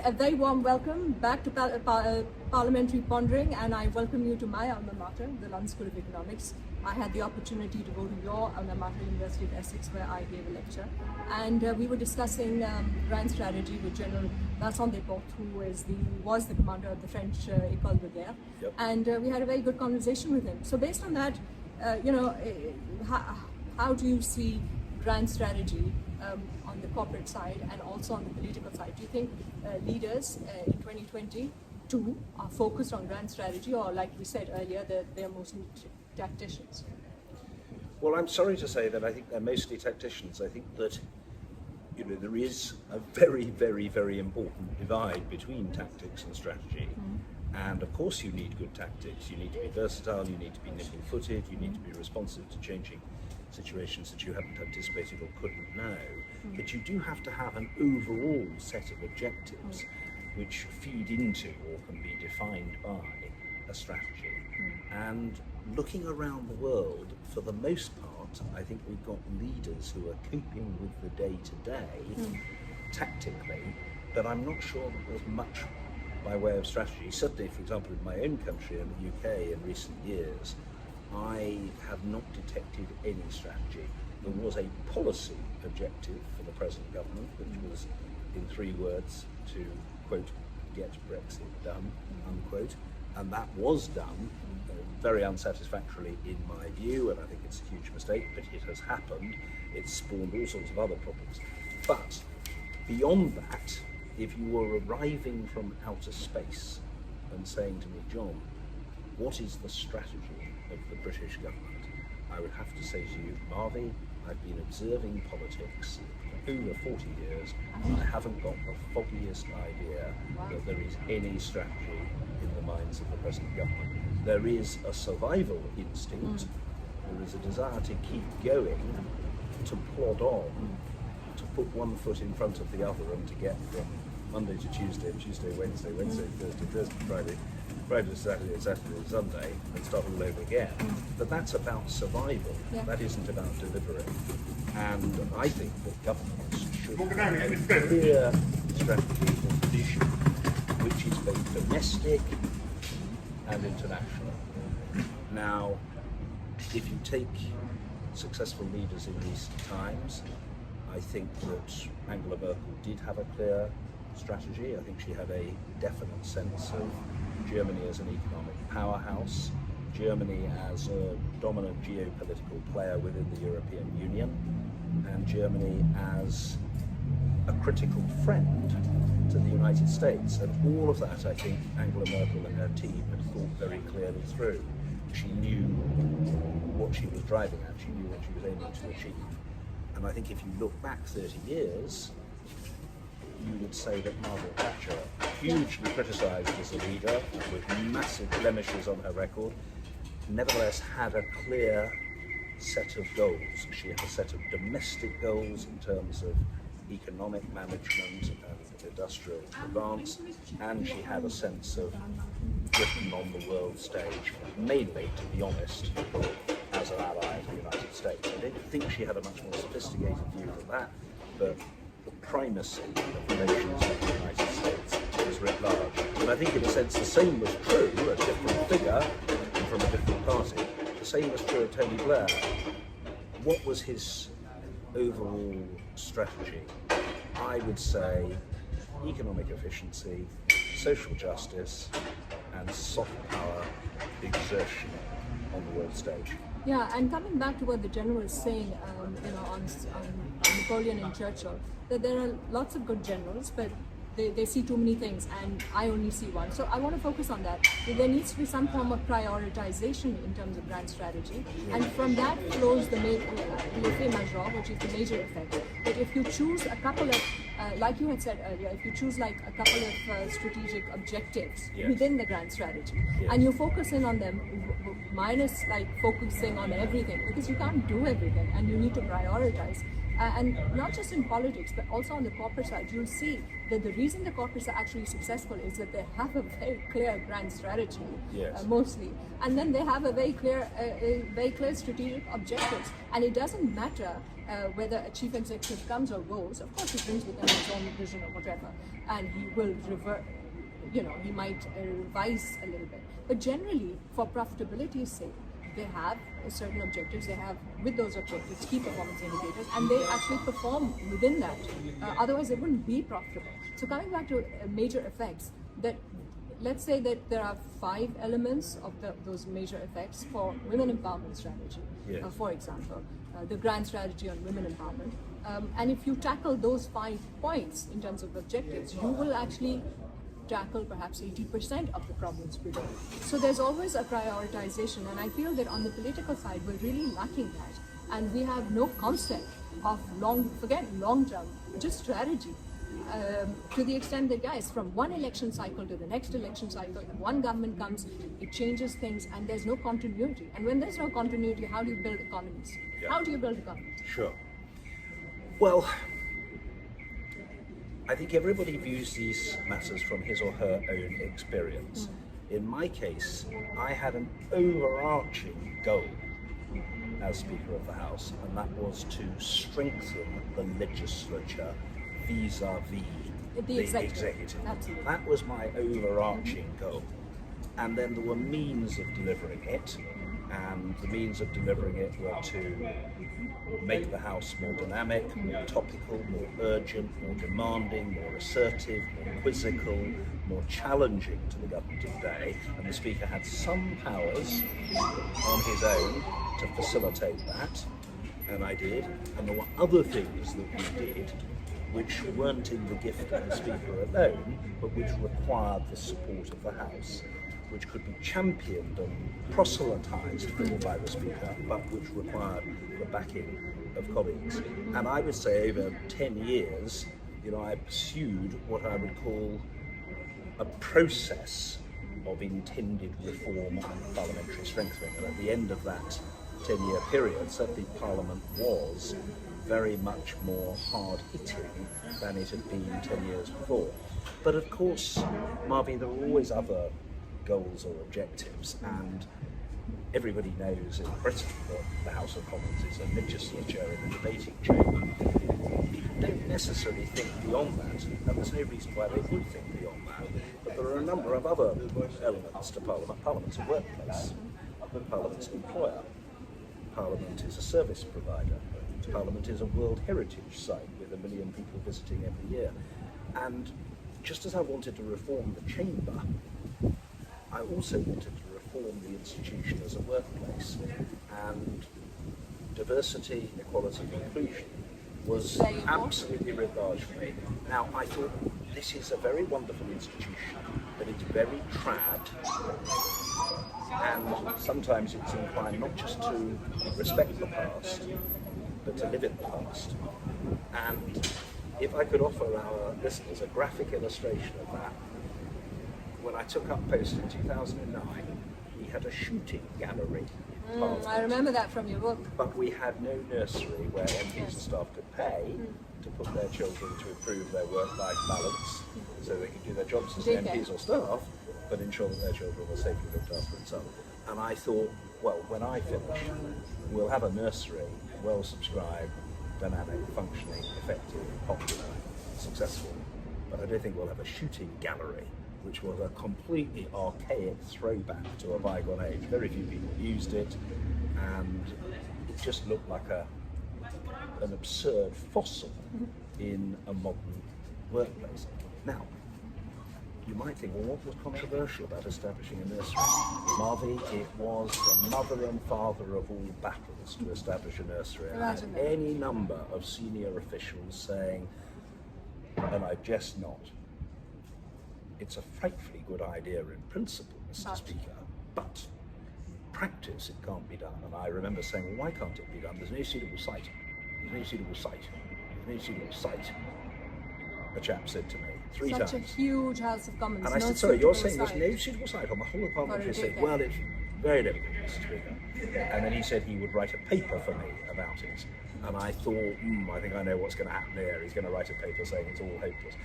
a very warm welcome back to Parliamentary Pondering, and I welcome you to my alma mater, the London School of Economics. I had the opportunity to go to your alma mater, University of Essex, where I gave a lecture, and we were discussing grand strategy with General Vincent Desportes, who was the commander of the French École de Guerre, Yep. and we had a very good conversation with him. So based on that, how do you see grand strategy on the corporate side and also on the political side? Do you think leaders in 2022 are focused on grand strategy, or like we said earlier, they're mostly tacticians? Well, I'm sorry to say that I think they're mostly tacticians. I think that there is a very, very, very important divide between tactics and strategy. And of course you need good tactics. You need to be versatile, you need to be nimble-footed, you need to be responsive to changing situations that you hadn't anticipated or couldn't know. But you do have to have an overall set of objectives which feed into or can be defined by a strategy. And looking around the world, for the most part, I think we've got leaders who are coping with the day-to-day tactically, but I'm not sure that there's much by way of strategy. Certainly, for example, in my own country, in the UK, in recent years, I have not detected any strategy. There was a policy objective for the present government, which was in 3 words to, quote, get Brexit done, unquote, and that was done very unsatisfactorily in my view, and I think it's a huge mistake, but it has happened. It's spawned all sorts of other problems. But beyond that, if you were arriving from outer space and saying to me, John, what is the strategy of the British government? I would have to say to you, Marvi, I've been observing politics for over 40 years, and I haven't got the foggiest idea that there is any strategy in the minds of the present government. There is a survival instinct, there is a desire to keep going, to plod on, to put one foot in front of the other, and to get from Monday to Tuesday, Tuesday, Wednesday, Wednesday, Thursday, Thursday, Friday, Friday to Saturday, Saturday to Sunday, and start all over again. But that's about survival. Yeah. That isn't about delivery. And I think that governments should have a clear strategy and vision, which is both domestic and international. Now, if you take successful leaders in recent times, I think that Angela Merkel did have a clear strategy. I think she had a definite sense of Germany as an economic powerhouse, Germany as a dominant geopolitical player within the European Union, and Germany as a critical friend to the United States. And all of that, I think, Angela Merkel and her team had thought very clearly through. She knew what she was driving at, she knew what she was aiming to achieve. And I think if you look back 30 years, you would say that Margaret Thatcher, hugely criticised as a leader, with massive blemishes on her record, nevertheless had a clear set of goals. She had a set of domestic goals in terms of economic management and industrial advance, and she had a sense of Britain on the world stage, mainly, to be honest, as an ally of the United States. I don't think she had a much more sophisticated view than that, but the primacy of relations with the United States was writ large. And I think in a sense the same was true, a different figure and from a different party, the same was true of Tony Blair. What was his overall strategy? I would say economic efficiency, social justice, and soft power exertion on the world stage. Yeah, and coming back to what the general is saying, on Napoleon and Churchill, that there are lots of good generals, but they see too many things, and I only see one. So I want to focus on that. There needs to be some form of prioritization in terms of grand strategy, and from that flows the l'effet major, which is the major effect. But if you choose a couple of, like you had said earlier, if you choose like a couple of strategic objectives within the grand strategy, and you focus in on them, minus like focusing on everything, because you can't do everything, and you need to prioritize. And not just in politics, but also on the corporate side, you'll see that the reason the corporates are actually successful is that they have a very clear grand strategy, mostly, and then they have a very clear strategic objectives. And it doesn't matter whether a chief executive comes or goes. Of course, he brings with him his own vision or whatever, and he will revert. He might revise a little bit, but generally, for profitability's sake, they have certain objectives. They have, with those objectives, key performance indicators, and they actually perform within that. Otherwise, they wouldn't be profitable. So coming back to major effects, that let's say that there are 5 elements of those major effects for women empowerment strategy. For example, the grand strategy on women empowerment. And if you tackle those 5 points in terms of objectives, you will actually tackle perhaps 80% of the problems below. So there's always a prioritization, and I feel that on the political side we're really lacking that, and we have no concept of long term, just strategy. To the extent that, guys, from one election cycle to the next election cycle, one government comes, it changes things, and there's no continuity. And when there's no continuity, how do you build economies? How do you build economies? Sure. Well, I think everybody views these matters from his or her own experience. In my case, I had an overarching goal as Speaker of the House, and that was to strengthen the legislature vis-a-vis the executive. Absolutely. That was my overarching goal. And then there were means of delivering it, and the means of delivering it were to make the House more dynamic, more topical, more urgent, more demanding, more assertive, more quizzical, more challenging to the government of the day, and the Speaker had some powers on his own to facilitate that, and I did, and there were other things that we did which weren't in the gift of the Speaker alone, but which required the support of the House, which could be championed and proselytised by the Speaker, but which required the backing of colleagues. And I would say over 10 years, I pursued what I would call a process of intended reform and parliamentary strengthening. And at the end of that 10-year period, certainly Parliament was very much more hard-hitting than it had been 10 years before. But of course, Marvi, there are always other goals or objectives, and everybody knows in Britain that the House of Commons is a legislature in a debating chamber. People don't necessarily think beyond that, and there's no reason why they would think beyond that, but there are a number of other elements to Parliament. Parliament's a workplace, Parliament's an employer, Parliament is a service provider, Parliament is a World Heritage Site with 1 million people visiting every year. And just as I wanted to reform the chamber, I also wanted to reform the institution as a workplace, and diversity, equality and inclusion was absolutely writ large for me. Now, I thought this is a very wonderful institution, but it's very trad, and sometimes it's inclined not just to respect the past, but to live in the past. And if I could offer our listeners a graphic illustration of that, when I took up post in 2009, we had a shooting gallery in Parliament. I remember that from your book. But we had no nursery where MPs and staff could pay to put their children to improve their work-life balance so they could do their jobs as MPs or staff, but ensure that their children were safely looked after and so on. And I thought, well, when I finish, we'll have a nursery, well-subscribed, dynamic, functioning, effective, popular, successful. But I don't think we'll have a shooting gallery, which was a completely archaic throwback to a bygone age. Very few people used it, and it just looked like an absurd fossil in a modern workplace. Now, you might think, well, what was controversial about establishing a nursery? Marvi, it was the mother and father of all battles to establish a nursery. I had any number of senior officials saying, and I jest not, it's a frightfully good idea in principle, Mr. Speaker, but practice it can't be done. And I remember saying, well, why can't it be done? There's no suitable site. There's no suitable site. There's no suitable site. A chap said to me 3 times. Such a huge House of Commons. And I said, sorry, you're saying there's no suitable site on the whole of Parliamentary estate? Well, very difficult, Mr. Speaker. And then he said he would write a paper for me about it. And I thought, I think I know what's going to happen here. He's going to write a paper saying it's all hopeless.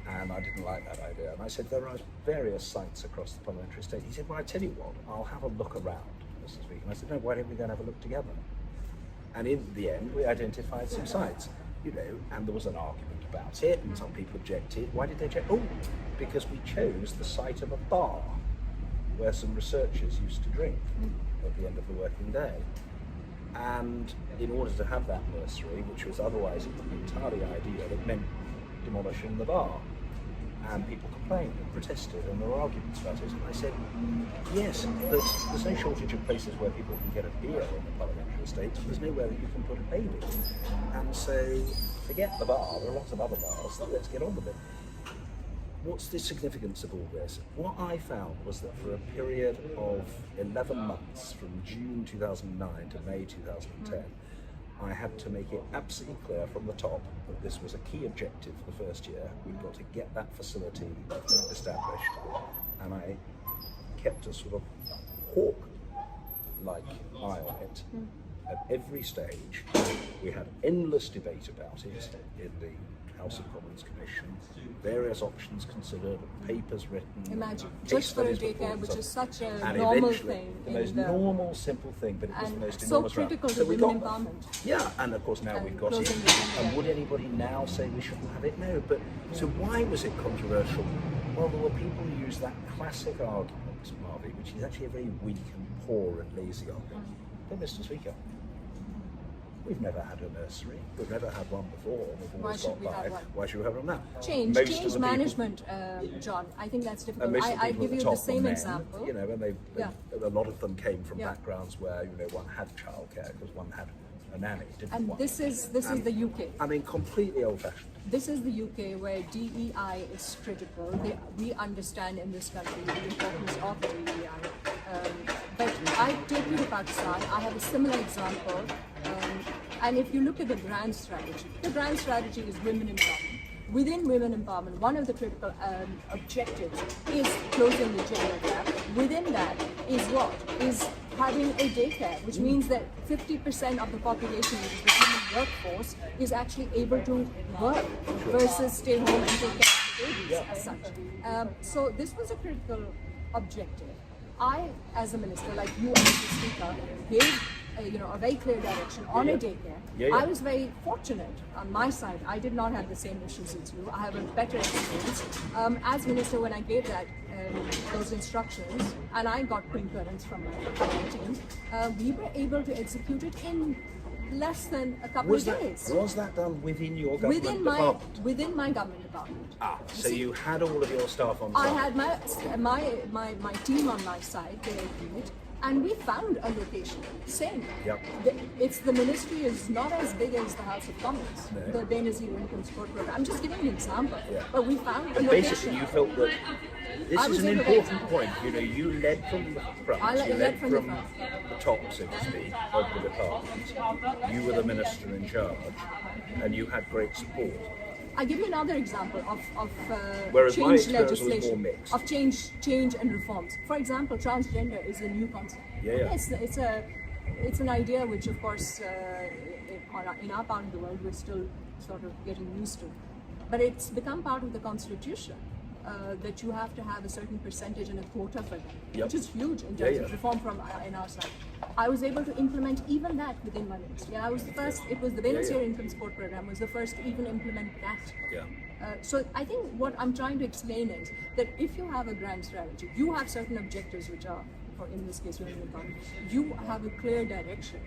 And I didn't like that idea. And I said, there are various sites across the parliamentary estate. He said, well, I tell you what, I'll have a look around, Mr. Speaker. And I said, no, why don't we go and have a look together? And in the end, we identified some sites, and there was an argument about it, and some people objected. Why did they object? Oh, because we chose the site of a bar where some researchers used to drink at the end of the working day. And in order to have that nursery, which was otherwise entirely ideal, it meant demolishing the bar. And people complained and protested, and there were arguments about it. And I said, yes, there's no shortage of places where people can get a beer in the parliamentary estates, but there's nowhere that you can put a baby. And so, forget the bar, there are lots of other bars, so let's get on with it. What's the significance of all this? What I found was that for a period of 11 months, from June 2009 to May 2010, I had to make it absolutely clear from the top that this was a key objective for the first year. We've got to get that facility established. And I kept a sort of hawk-like eye on it. At every stage, we had endless debate about it in the House of Commons Commission, various options considered, papers written. Imagine, case just for a studies daycare, which is such a and normal eventually, thing. the most normal, simple thing, but it was the most so enormous critical round. to we women got empowerment. Yeah, and of course now And we've got it. closing the gender And gap. would anybody now say we shouldn't have it? No, but so why was it controversial? Well, there were people who used that classic argument, Marvi, which is actually a very weak and poor and lazy argument. But Mr. Speaker, we've never had a nursery. We've never had one before. We've Why always should got we by. have one? Why should we have one now? Change Most of the people- management, John. I think that's difficult. And most of the I people at give you top the same were men, example. And a lot of them came from Yeah. backgrounds where one had childcare because one had a nanny, didn't And one? this is the UK. I mean, completely old-fashioned. This is the UK where DEI is critical. We understand in this country the importance of DEI. But I take you to Pakistan. I have a similar example. And if you look at the grand strategy is women empowerment. Within women empowerment, one of the critical objectives is closing the gender gap. Within that is what? Is having a daycare, which means that 50% of the population, which is the human workforce, is actually able to work versus stay home and take care of the babies as such. So this was a critical objective. I, as a minister, like you as the speaker, gave a very clear direction on a daycare. I was very fortunate on my side. I did not have the same issues as you. I have a better experience. As minister, when I gave those instructions, and I got concurrence from my team, we were able to execute it in less than a couple of days. Was that done within your government department? Within my government department. So you had all of your staff on site? I had my team on my side, they agreed, and we found a location. Same. Yep. The ministry is not as big as the House of Commons, No. the Benazir Income Support Program. I'm just giving an example. Yeah. But we found a And location. basically you felt that this I is was an able to important point. You led from the front. I You led from the the front. top, so to speak, of the department. You were the minister in charge, and you had great support. I give you another example of Whereas my change experience was more legislation, mixed. of change and reforms. For example, transgender is a new concept. Yeah. It's an idea which, of course, in our part of the world, we're still sort of getting used to. But it's become part of the constitution that you have to have a certain percentage and a quota for them, which is huge in terms of reform from in our side. I was able to implement even that within my ministry. And I was the first. It was the Benazir Income Support Program was the first to even implement that. Yeah. So I think what I'm trying to explain is that if you have a grand strategy, you have certain objectives which are, in this case, women empowerment. You have a clear direction.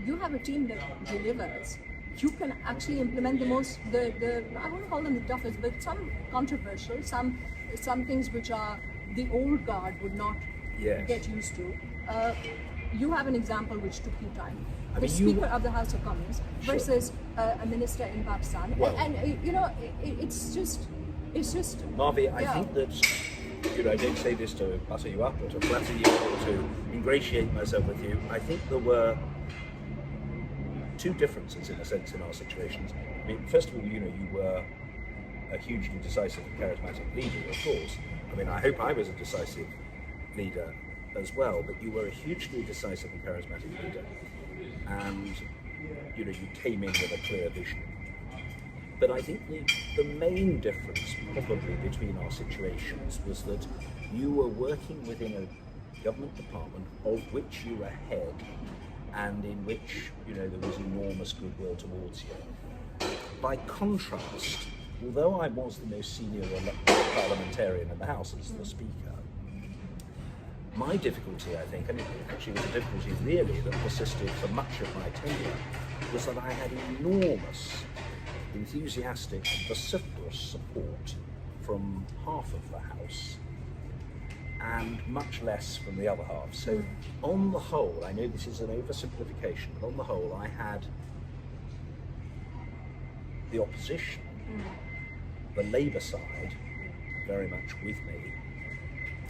You have a team that delivers. You can actually implement I won't call them the toughest, but some controversial, some things which are the old guard would not get used to. You have an example which took you time. The Speaker of the House of Commons versus a minister in Pakistan, it's just. Marvi, I think that I don't say this to butter you up or to flatter you or to ingratiate myself with you. I think there were two differences in a sense in our situations. I mean, first of all, you were a hugely decisive and charismatic leader, of course. I mean, I hope I was a decisive leader as well, but you were a hugely decisive and charismatic leader, and you came in with a clear vision. But I think the main difference probably between our situations was that you were working within a government department of which you were head, and in which there was enormous goodwill towards you. By contrast, although I was the most senior elected parliamentarian in the House as the Speaker, my difficulty, I think, and it actually was a difficulty really that persisted for much of my tenure, was that I had enormous, enthusiastic, vociferous support from half of the House and much less from the other half. So on the whole, I know this is an oversimplification, but on the whole I had the opposition, the Labour side, very much with me,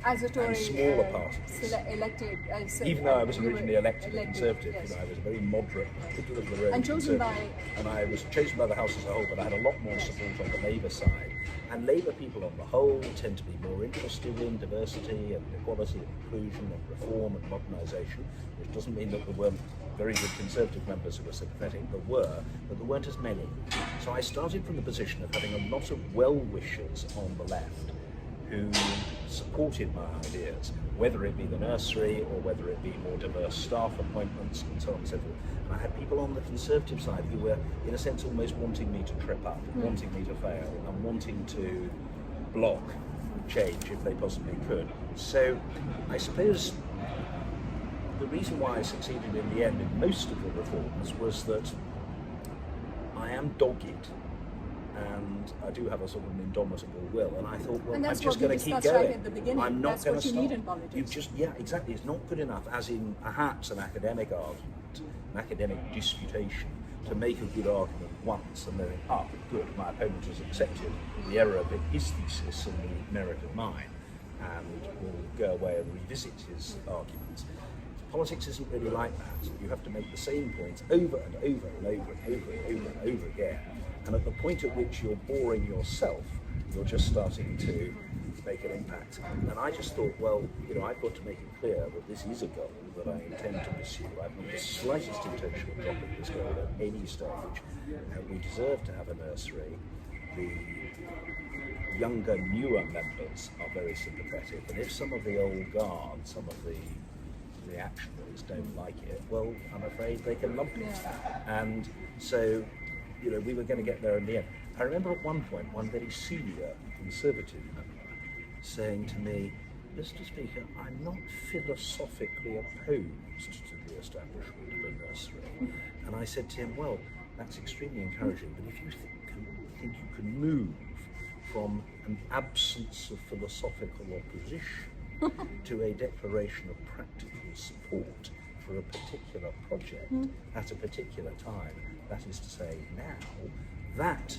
as a Tory, and smaller parties. Elected, even though I was originally elected a Conservative, yes. I was a very moderate, middle of the road and chosen by, and I was chosen by the House as a whole, but I had a lot more support on the Labour side. And Labour people on the whole tend to be more interested in diversity and equality and inclusion and reform and modernisation, which doesn't mean that there weren't very good Conservative members who were sympathetic. There were, but there weren't as many. So I started from the position of having a lot of well-wishers on the left who supported my ideas, whether it be the nursery or whether it be more diverse staff appointments and so on and so forth. And I had people on the Conservative side who were, in a sense, almost wanting me to trip up, wanting me to fail, and wanting to block change if they possibly could. So I suppose the reason why I succeeded in the end in most of the reforms was that I am dogged, and I do have a sort of an indomitable will, and I thought, well, I'm just going to keep going. Right at the beginning. I'm not going to stop. Need in politics. Yeah, exactly. It's not good enough, as in perhaps an academic argument, an academic disputation, to make a good argument once and then, good, my opponent has accepted the error of his thesis and the merit of mine, and will go away and revisit his arguments. Politics isn't really like that. You have to make the same points over and over and over and over and over and over again. And at the point at which you're boring yourself, you're just starting to make an impact. And I just thought, well, I've got to make it clear that this is a goal that I intend to pursue. I've not the slightest intention of dropping this goal at any stage. We deserve to have a nursery. The younger, newer members are very sympathetic. And if some of the old guard, some of the reactionaries don't like it, well, I'm afraid they can lump it. And so, we were going to get there in the end. I remember at one point, one very senior Conservative member saying to me, Mr. Speaker, I'm not philosophically opposed to the establishment of a nursery. And I said to him, well, that's extremely encouraging, but if you think you can move from an absence of philosophical opposition to a declaration of practical support for a particular project at a particular time, that is to say now, that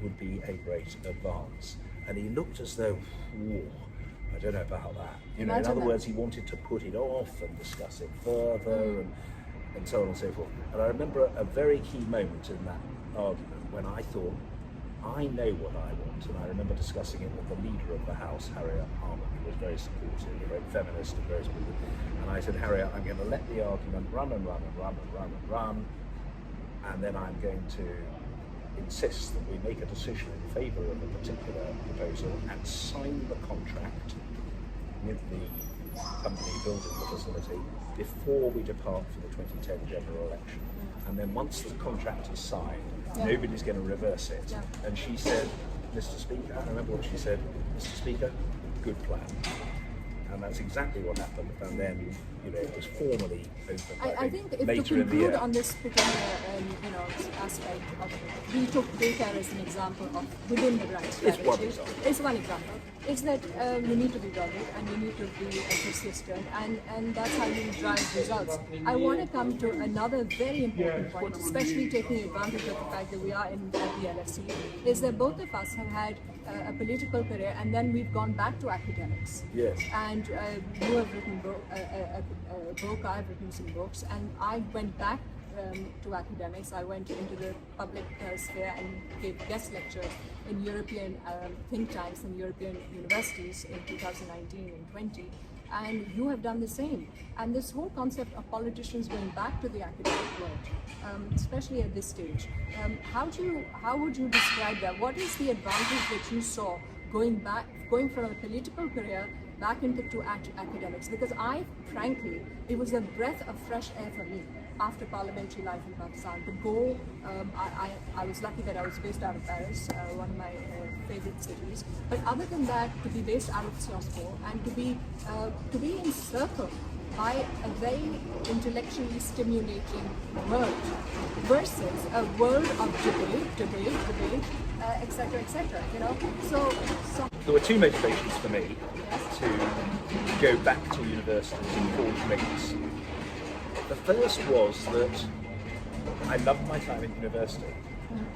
would be a great advance. And he looked as though, I don't know about that. In other words, he wanted to put it off and discuss it further and so on and so forth. And I remember a very key moment in that argument when I thought, I know what I want, and I remember discussing it with the leader of the House, Harriet Harman, who was very supportive, very feminist and very supportive. And I said, Harriet, I'm going to let the argument run and run and run and run and run, and then I'm going to insist that we make a decision in favour of a particular proposal and sign the contract with the company building the facility before we depart for the 2010 general election. And then once the contract is signed, nobody's going to reverse it. And she said, Mr. Speaker, I remember what she said, Mr. Speaker, good plan. And that's exactly what happened. And then, it was formally opened. I think if to conclude on this particular, aspect of, we took daycare as an example of within the grant strategy. It's one example. It's that you need to be dogged and you need to be persistent, and that's how you drive results. I want to come to another very important point, especially taking advantage of the fact that we are in the LSE, is that both of us have had a political career and then we've gone back to academics. Yes. And you have written a book, I've written some books, and I went back to academics. I went into the public sphere and gave guest lectures in European think tanks and European universities in 2019 and 20. And you have done the same. And this whole concept of politicians going back to the academic world, especially at this stage, how would you describe that? What is the advantage that you saw going from a political career back into academics? Because frankly, it was a breath of fresh air for me after parliamentary life in Pakistan. To go, I was lucky that I was based out of Paris, one of my favorite cities. But other than that, to be based out of Sciences Po and to be encircled by a very intellectually stimulating world versus a world of debate, etc., etc. You know, so there were two motivations for me to go back to university and forge links. The first was that I loved my time at university.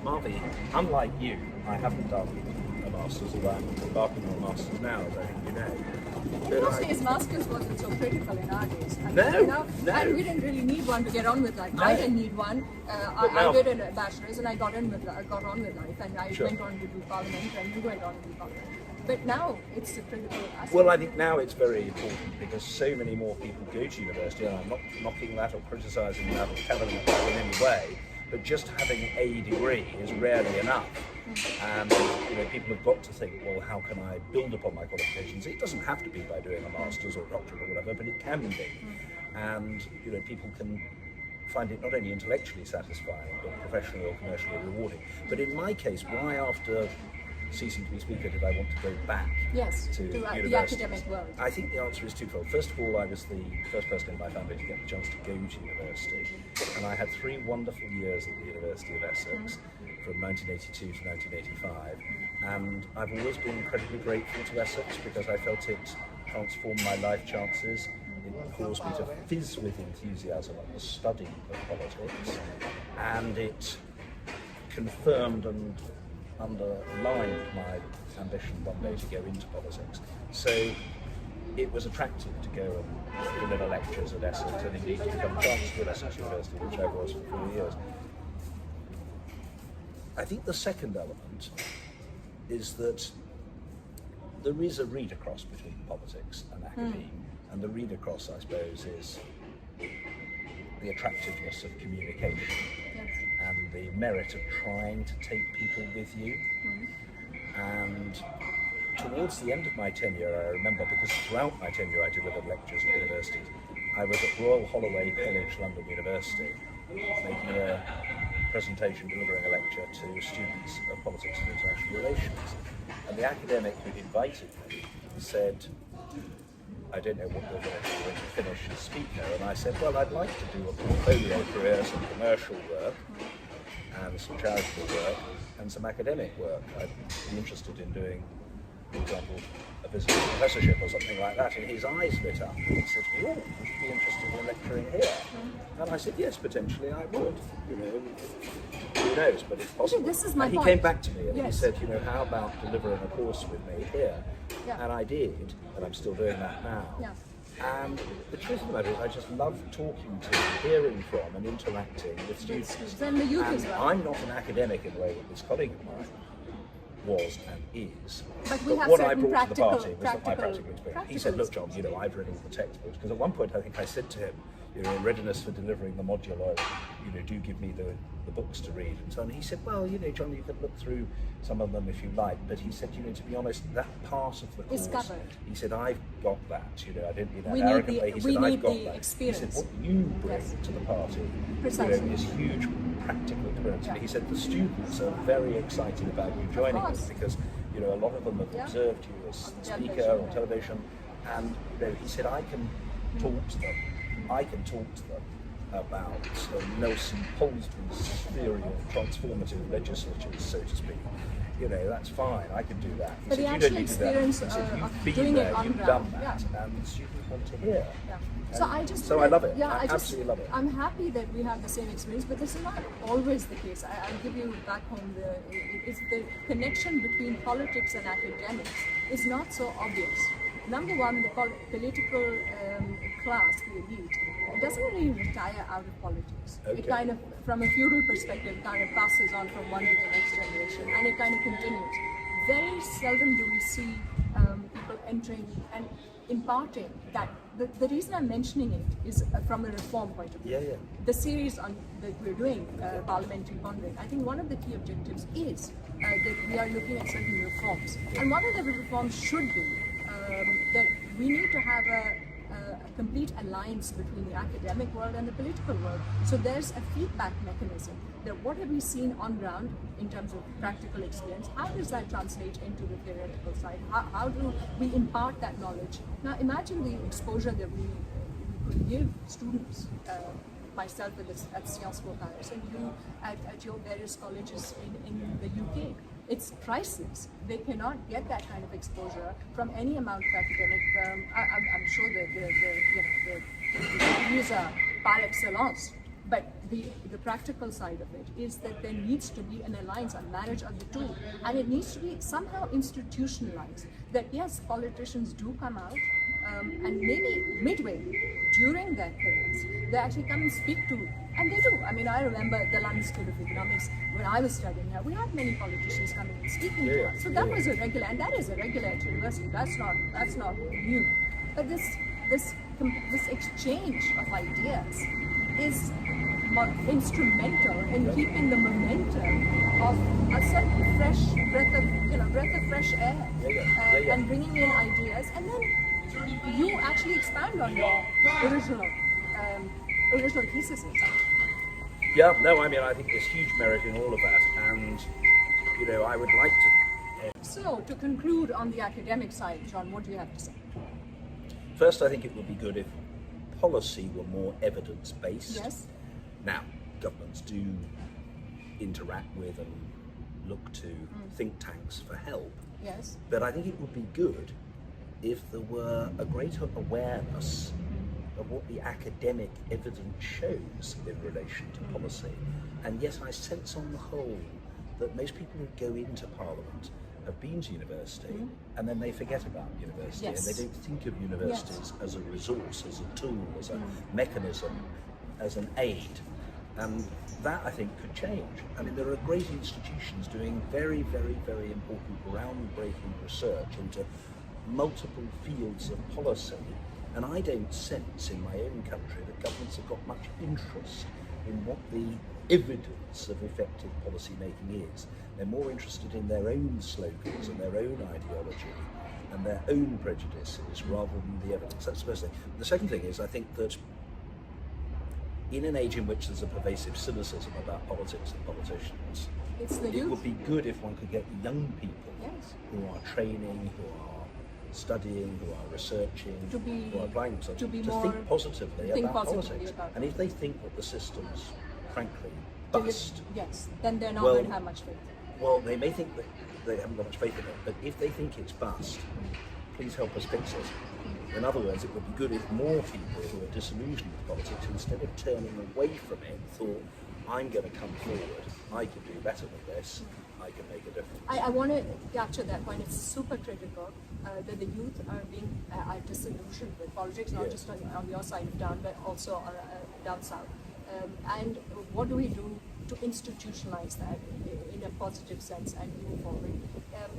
Marvi, unlike you, I haven't done a master's, although I'm embarking on a master's now, as I think you know. Those days, masters wasn't so critical in our days. I mean, No, you know, no. And we didn't really need one to get on with life. No. I didn't need one. now- I did a bachelor's and I got on with life, and I Sure. went on to do parliamentary, and you went on to do parliamentary. But now it's a critical aspect. Well, I think now it's very important because so many more people go to university, and I'm not knocking that or criticising that or telling it that in any way, but just having a degree is rarely enough. And people have got to think, well, how can I build upon my qualifications? It doesn't have to be by doing a master's or a doctorate or whatever, but it can be. And people can find it not only intellectually satisfying, but professionally or commercially rewarding. But in my case, why after ceasing to be speaker did I want to go back to the university? academic world. I think the answer is twofold. First of all, I was the first person in my family to get the chance to go to university, and I had 3 wonderful years at the University of Essex from 1982 to 1985, and I've always been incredibly grateful to Essex because I felt it transformed my life chances. It caused me to fizz with enthusiasm at the study of politics, and it confirmed and underlined my ambition one day to go into politics. So it was attractive to go and deliver lectures at Essex, and indeed to become Chancellor at Essex University, which I was for 4 years. I think the second element is that there is a read across between politics and academia, and the read across, I suppose, is the attractiveness of communication and the merit of trying to take people with you. And towards the end of my tenure, I remember, because throughout my tenure I delivered lectures at universities, I was at Royal Holloway College, London University, making a presentation, delivering a lecture to students of politics and international relations. And the academic who invited me said, I don't know what you're going to do when you finish as speaker. And I said, well, I'd like to do a portfolio career, some commercial work, and some charitable work, and some academic work. I'd be interested in doing, for example, a visiting professorship or something like that. And his eyes lit up. And he said to me, oh, would you be interested in lecturing here? And I said, yes, potentially I would. Who knows, but it's possible. This is my and he point. came back to me and he Yes. said, how about delivering a course with me here? Yeah. And I did, and I'm still doing that now. Yeah. And the truth of the matter is I just love talking to, hearing from and interacting with students. And the youth as And well. I'm not an academic in the way that this colleague of mine was and is. But we have what I certain brought to the party was my practical practical experience. He said, look, John, I've read all the textbooks. Because at one point I think I said to him, in readiness for delivering the modular, do give me the books to read and so on. He said, well, John, you could look through some of them if you like, but he said, to be honest, that part of the course, It's covered. he said, I've got that, I didn't mean that We need arrogantly. He we said, need I've got the that. experience. He said, what you bring Yes. to the party, Precisely. is huge practical experience. Yeah. And he said, the students are very excited about you joining course. us because, a lot of them have Yeah. observed you as On speaker television, on yeah. television, and he said, I can talk to them. I can talk to them about Nelson Polsby's theory of transformative legislatures, so to speak. That's fine, I can do that. He But said, the you actual don't need to do that. experience He said, of you've been doing it there, on you've ground, done that, yeah. and students want to hear. Yeah. And So I love it. Yeah, I absolutely love it. I'm happy that we have the same experience, but this is not always the case. I'll give you back home it's the connection between politics and academics is not so obvious. Number one, the political class, the elite, it doesn't really retire out of politics. Okay. It kind of, from a feudal perspective, kind of passes on from one to the next generation, and it kind of continues. Very seldom do we see people entering and imparting that. The reason I'm mentioning it is from a reform point of view. Yeah. The series that we're doing, Parliamentary Pondering, I think one of the key objectives is that we are looking at certain reforms. And one of the reforms should be that we need to have a complete alliance between the academic world and the political world. So there's a feedback mechanism that what have we seen on ground in terms of practical experience, how does that translate into the theoretical side? How do we impart that knowledge? Now imagine the exposure that we could give students, myself at Sciences Po Paris and you at your various colleges in the UK. It's priceless. They cannot get that kind of exposure from any amount of academic. I'm sure that the degrees are par excellence, but the practical side of it is that there needs to be an alliance, a marriage of the two, and it needs to be somehow institutionalized. That yes, politicians do come out, and maybe midway during their careers, they actually come and speak to, and they do. I mean, I remember the London School of Economics when I was studying here. We had many politicians coming and speaking to us. So that was a regular, and that is a regular at university. That's not new. But this exchange of ideas is instrumental in keeping the momentum of a certain fresh breath of fresh air, and bringing in ideas, and then you actually expand on your original thesis. Yeah, no, I mean, I think there's huge merit in all of that, and I would like to. So, to conclude on the academic side, John, what do you have to say? First, I think it would be good if policy were more evidence-based. Yes. Now, governments do interact with and look to think tanks for help. Yes. But I think it would be good if there were a greater awareness of what the academic evidence shows in relation to policy. And yet I sense on the whole that most people who go into Parliament have been to university and then they forget about university, and they don't think of universities as a resource, as a tool, as a mechanism, as an aid. And that, I think, could change. I mean, there are great institutions doing very, very, very important groundbreaking research into multiple fields of policy, and I don't sense in my own country that governments have got much interest in what the evidence of effective policy making is. They're more interested in their own slogans and their own ideology and their own prejudices rather than the evidence. That's the first thing. The second thing is, I think that in an age in which there's a pervasive cynicism about politics and politicians, it would be good if one could get young people who are training, who are studying, who are researching, who are applying themselves, to think positively about politics. And if they think that the system's, frankly, bust, then they're not going to have much faith. Well, they may think that they haven't got much faith in it, but if they think it's bust, please help us fix it. In other words, it would be good if more people who are disillusioned with politics, instead of turning away from it, thought, I'm going to come forward, I can do better than this, I can make a difference. I want to capture that point. It's super critical that the youth are disillusioned with politics, not just on your side of town, but also down south. And what do we do to institutionalize that in a positive sense and move forward?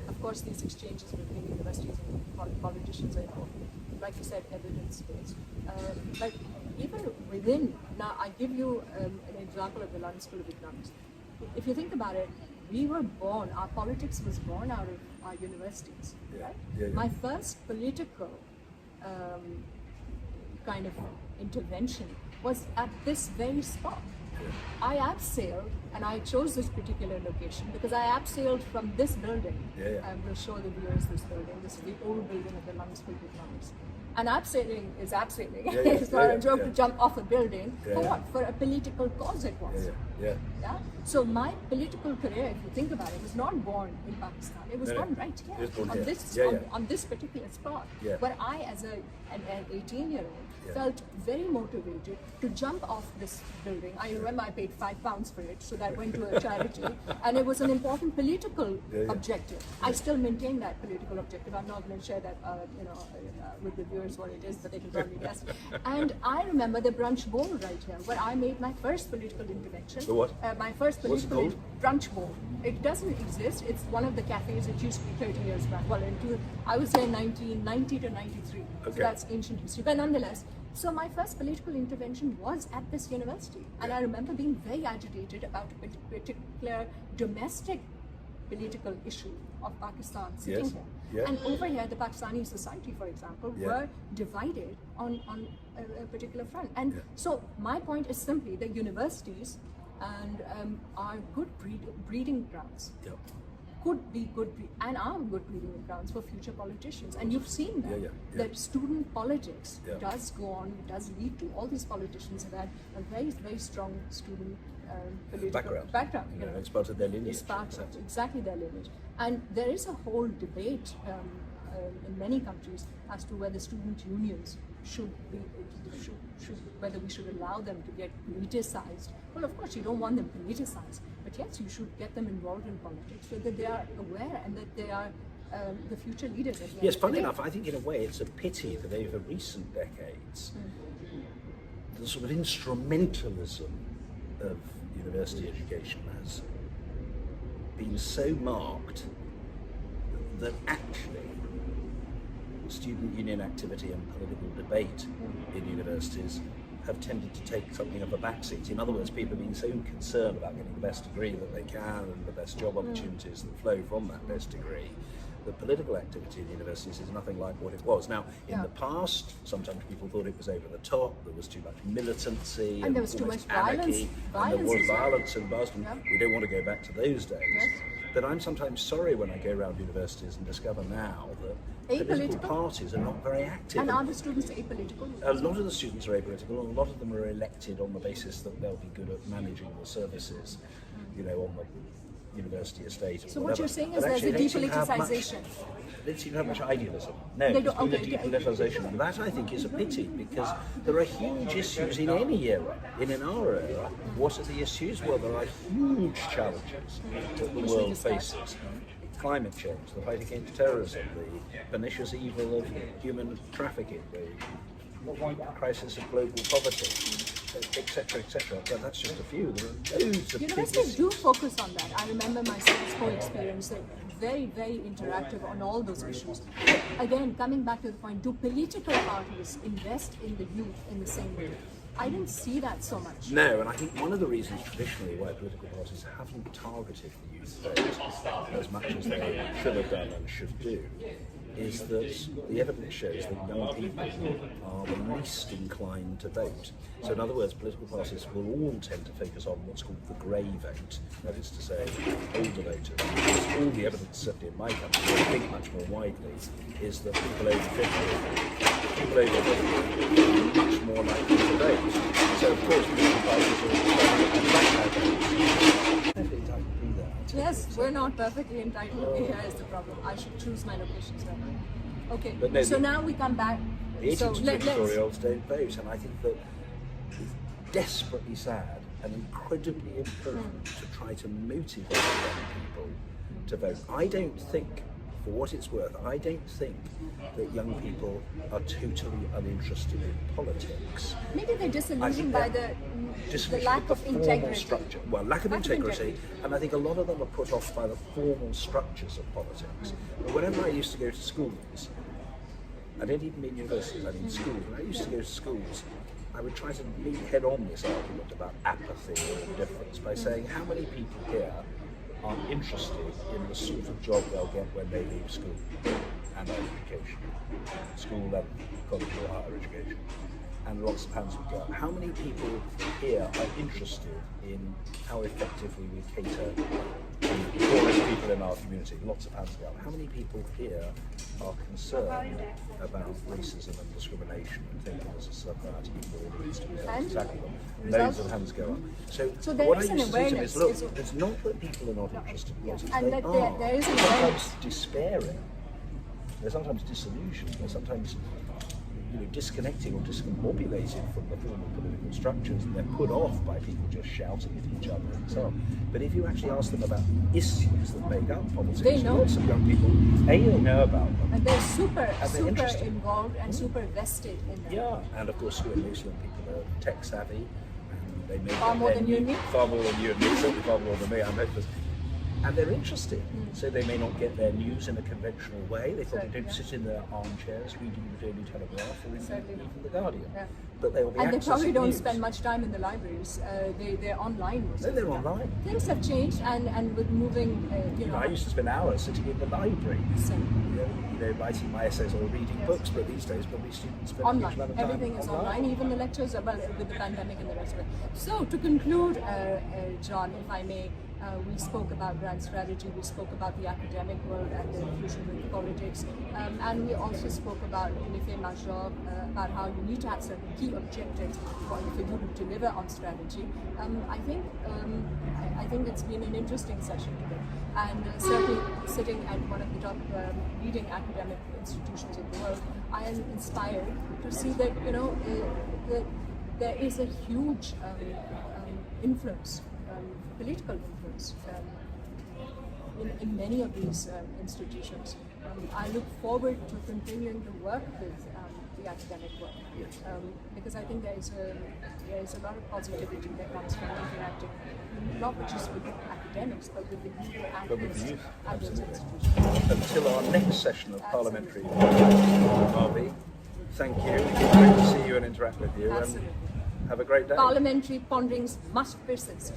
Of course, these exchanges between universities and politicians are, like you said, evidence-based. But even within, now I give you an example of the London School of Economics. If you think about it, we were born, our politics was born out of our universities, right? My first political kind of intervention was at this very spot. I abseiled, and I chose this particular location because I abseiled from this building. We'll show the viewers this building. This is the old building of the London School of Economics. And abseiling is abseiling. It's not a joke to jump off a building. For what? For a political cause it was. So my political career, if you think about it, was not born in Pakistan. It was born right here, on this particular spot. Where I, as an 18-year-old, felt very motivated to jump off this building. I remember I paid £5 for it, so but I went to a charity, and it was an important political objective. I still maintain that political objective. I'm not going to share that, with the viewers what it is, but they can probably guess. And I remember the brunch bowl right here, where I made my first political intervention. The what? My first What's it political called? brunch bowl. It doesn't exist. It's one of the cafes. It used to be 30 years back. Well, I was there in 1990 to 93. Okay. So that's ancient history. But nonetheless, so my first political intervention was at this university. And I remember being very agitated about a particular domestic political issue of Pakistan sitting Yes. here. Yeah. And over here, the Pakistani society, for example, were divided on a particular front. And so my point is simply that universities are good breeding grounds. Yeah. Could be and are good breeding grounds for future politicians. And you've seen that, that student politics does go on, does lead to all these politicians have had a very, very strong student political background. You know, it's part of their lineage. It's part of exactly their lineage. And there is a whole debate in many countries as to whether student unions whether we should allow them to get politicized. Well, of course, you don't want them politicized, but yes, you should get them involved in politics so that they are aware and that they are the future leaders. Yes, funny enough, I think in a way it's a pity that over recent decades, the sort of instrumentalism of university education has been so marked that actually student union activity and political debate in universities have tended to take something of a backseat. In other words, people have been so concerned about getting the best degree that they can and the best job opportunities that flow from that best degree, that political activity in universities is nothing like what it was. Now, in the past, sometimes people thought it was over the top, there was too much militancy, and there was too much anarchy, violence. And there was violence in the past, and we don't want to go back to those days. Yes. But I'm sometimes sorry when I go around universities and discover now that political parties are not very active. And are the students apolitical? A lot of the students are apolitical, and a lot of them are elected on the basis that they'll be good at managing the services, on the university estate. Or so whatever. what you're saying is But there's a actually they don't depoliticization. They don't seem to have much idealism. No, They there's don't- been a depoliticization. And that, I think, is a pity, because there are huge issues in any era. In our era, what are the issues? Well, there are huge challenges that the world faces. Climate change, the fight against terrorism, the pernicious evil of human trafficking, the crisis of global poverty, etc., etc. But that's just a few. There are loads of Universities do focus on that. I remember my school experience. They're very, very interactive on all those issues. But again, coming back to the point, do political parties invest in the youth in the same way? I didn't see that so much. No, and I think one of the reasons traditionally why political parties haven't targeted the youth vote as much as they should have done and should do is that the evidence shows that young people are the least inclined to vote. So in other words, political parties will all tend to focus on what's called the grey vote, that is to say, older voters. Because all the evidence, certainly in my country, I think much more widely, is that people over 50 are much more likely to vote. So of course, political parties are perfectly entitled to be there. Yes, we're not perfectly entitled to be here is the problem. I should choose my locations then. Okay, But no, so now we come back. The 18 So to let's 24-year-olds don't vote, and I think that it's desperately sad and incredibly important to try to motivate young people to vote. I don't think, for what it's worth, I don't think that young people are totally uninterested in politics. maybe they're disillusioned by the lack of formal integrity. structure. Well, lack of integrity, and I think a lot of them are put off by the formal structures of politics. But whenever I used to go to schools, I don't even mean universities, I mean schools. When I used to go to schools, I would try to meet head on this argument about apathy or indifference by saying how many people here are interested in the sort of job they'll get when they leave school and education, school and college or higher education, and lots of hands would go up. How many people here are interested in how effectively we cater to the poorest people in our community? Lots of hands go up. How many people here are concerned about racism and discrimination and think that as a society all needs to be tackled? Loads of hands go up. So there what is I an used to say to them awareness. is, look, it's not that people are not interested in politics, and they that are. there is an They're awareness. sometimes despairing, they're sometimes disillusioned, they're sometimes disconnecting or discombobulated from the formal political structures, and they're put off by people just shouting at each other and so on. But if you actually ask them about issues that make up politics, they know. Lots of young people, they know about them. And they're super interested. involved and super vested in them. Yeah, and of course, most young people are tech savvy, and they may Far more than you and me. Far more than you and me, certainly far more than me, I'm hopeless. And they're interested, so they may not get their news in a conventional way. They probably don't sit in their armchairs reading the Daily Telegraph or even the Guardian. Yeah. But they will be and they probably don't news. spend much time in the libraries. They're online. No, they're online. Things have changed, and with moving, I used to spend hours sitting in the library, So, writing my essays or reading books. But these days, probably students spend a huge online. amount of time Everything is online, even the lectures, with the pandemic and the rest of it. So, to conclude, John, if I may, we spoke about grand strategy, we spoke about the academic world and the fusion with politics, and we also spoke about l'effet majeur, about how you need to have certain key objectives for you to deliver on strategy. I think it's been an interesting session today, and certainly sitting at one of the top leading academic institutions in the world, I am inspired to see that that there is a huge influence, political influence in many of these institutions. I look forward to continuing to work with the academic world, because I think there is a lot of positivity that comes from interacting not just with academics but with the youth at those institutions. Until our next session of Parliamentary Pondering, Marvi, thank you. Great to see you and interact with you. Absolutely. And have a great day. Parliamentary ponderings must persist.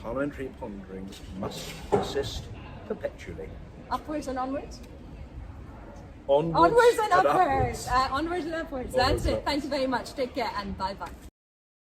Parliamentary ponderings must persist perpetually. Upwards and onwards? Onwards And upwards. Onwards and upwards. Onwards That's and it. Thank you very much. Take care and bye-bye.